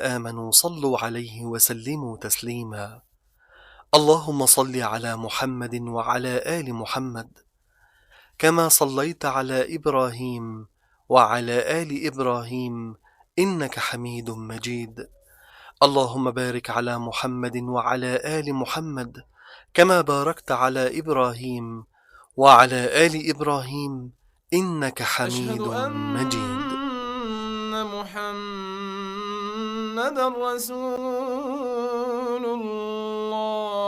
آمنوا صلوا عليه وسلموا تسليما. اللهم صل على محمد وعلى آل محمد كما صليت على إبراهيم وعلى آل إبراهيم إنك حميد مجيد. اللهم بارك على محمد وعلى آل محمد كما باركت على إبراهيم وعلى آل إبراهيم إنك أشهد حميد مجيد. أن محمد رسول الله.